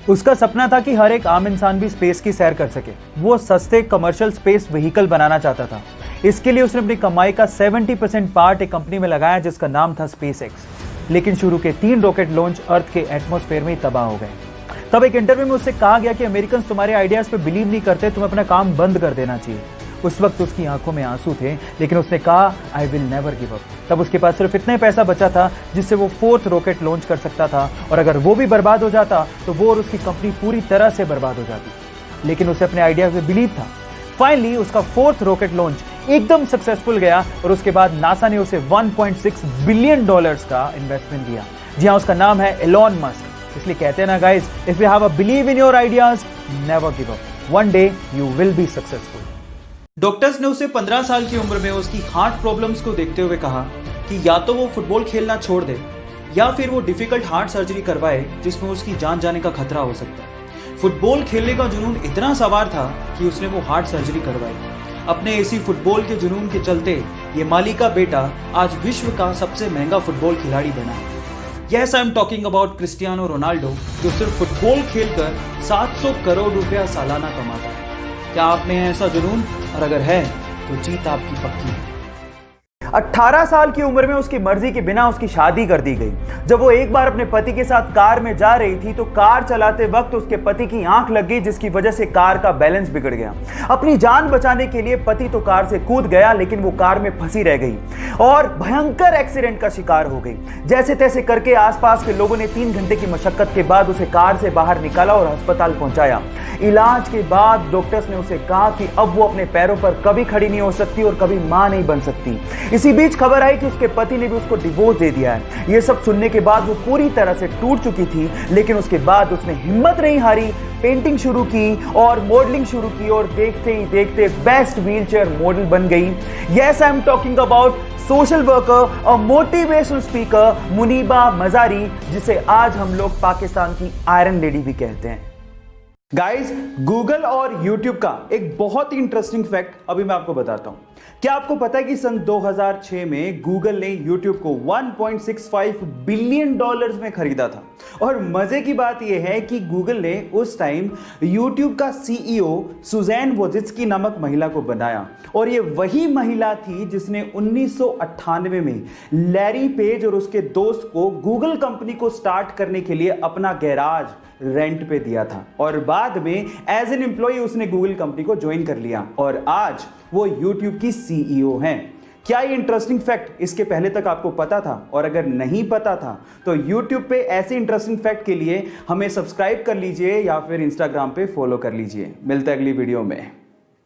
उसका सपना था कि हर एक आम इंसान भी स्पेस की सैर कर सके। वो सस्ते कमर्शियल स्पेस व्हीकल बनाना चाहता था। इसके लिए उसने अपनी कमाई का 70% पार्ट एक कंपनी में लगाया जिसका नाम था स्पेस एक्स। लेकिन शुरू के 3 रॉकेट लॉन्च अर्थ के एटमॉस्फेयर में ही तबाह हो गए। तब एक इंटरव्यू में उससे कहा गया कि अमेरिकन तुम्हारे आइडियाज पे बिलीव नहीं करते, तुम्हें अपना काम बंद कर देना चाहिए। उस वक्त उसकी आंखों में आंसू थे, लेकिन उसने कहा I will never give up. तब उसके पास सिर्फ इतना ही पैसा बचा था जिससे वो 4th रॉकेट लॉन्च कर सकता था, और अगर वो भी बर्बाद हो जाता तो वो और उसकी कंपनी पूरी तरह से बर्बाद हो जाती। लेकिन उसे अपने आइडिया पे बिलीव था। फाइनली उसका 4th रॉकेट लॉन्च एकदम सक्सेसफुल गया और उसके बाद नासा ने उसे $1.6 बिलियन का इन्वेस्टमेंट दिया। जी हाँ, उसका नाम है एलॉन मस्क। इसलिए कहते हैं ना guys, if you have a believe in your ideas, never give up, one day you will be successful. Doctors ने उसे 15 साल की उम्र में उसकी हार्ट प्रॉब्लम्स को देखते हुए कहा कि या तो वो फुटबॉल खेलना छोड़ दे या फिर वो डिफिकल्ट हार्ट सर्जरी करवाए जिसमें उसकी जान जाने का खतरा हो सकता है। फुटबॉल खेलने का जुनून इतना सवार था कि उसने वो हार्ट सर्जरी करवाई। अपने इसी फुटबॉल के जुनून के चलते ये माली का बेटा आज विश्व का सबसे महंगा फुटबॉल खिलाड़ी बना है। Yes, I am talking about Cristiano Ronaldo, जो सिर्फ फुटबॉल खेलकर 700 करोड़ रुपया सालाना कमाता है। क्या आप में है ऐसा जुनून? और अगर है तो जीत आपकी पक्की है। 18 साल की उम्र में उसकी मर्जी के बिना उसकी शादी कर दी गई। जब वो एक बार अपने पति के साथ कार में जा रही थी तो कार चलाते वक्त उसके पति की आंख लग गई, जिसकी वजह से कार का बैलेंस बिगड़ गया। अपनी जान बचाने के लिए पति तो कार से कूद गया, लेकिन वो कार में फंसी रह गई और भयंकर एक्सीडेंट का शिकार हो गई। जैसे तैसे करके आसपास के लोगों ने 3 घंटे की मशक्कत के बाद उसे कार से बाहर निकाला और अस्पताल पहुंचाया। इलाज के बाद डॉक्टर्स ने उसे कहा कि अब वो अपने पैरों पर कभी खड़ी नहीं हो सकती और कभी मां नहीं बन सकती। इसी बीच खबर आई कि उसके पति ने भी उसको डिवोर्स दे दिया है। ये सब सुनने के बाद वो पूरी तरह से टूट चुकी थी, लेकिन उसके बाद उसने हिम्मत नहीं हारी, पेंटिंग शुरू की और मॉडलिंग शुरू की और देखते ही देखते बेस्ट व्हीलचेयर मॉडल बन गई। Yes, I am talking about social worker और मोटिवेशनल स्पीकर मुनीबा मजारी, जिसे आज हम लोग पाकिस्तान की आयरन लेडी भी कहते हैं। गाइस, गूगल और यूट्यूब का एक बहुत ही इंटरेस्टिंग फैक्ट अभी मैं आपको बताता हूं। क्या आपको पता है कि सन 2006 में गूगल ने यूट्यूब को $1.65 बिलियन में खरीदा था। और मजे की बात यह है कि गूगल ने उस टाइम यूट्यूब का सीईओ सुजैन वोजित्स्की नामक महिला को बनाया, और ये वही महिला थी जिसने 1998 में लैरी पेज और उसके दोस्त को गूगल कंपनी को स्टार्ट करने के लिए अपना गैराज रेंट पे दिया था, और बाद में एज एन एम्प्लॉय उसने गूगल कंपनी को ज्वाइन कर लिया और आज वो यूट्यूब की सीईओ हैं। क्या ये इंटरेस्टिंग फैक्ट इसके पहले तक आपको पता था? और अगर नहीं पता था तो यूट्यूब पे ऐसे इंटरेस्टिंग फैक्ट के लिए हमें सब्सक्राइब कर लीजिए या फिर इंस्टाग्राम पे फॉलो कर लीजिए। मिलते हैं अगली वीडियो में।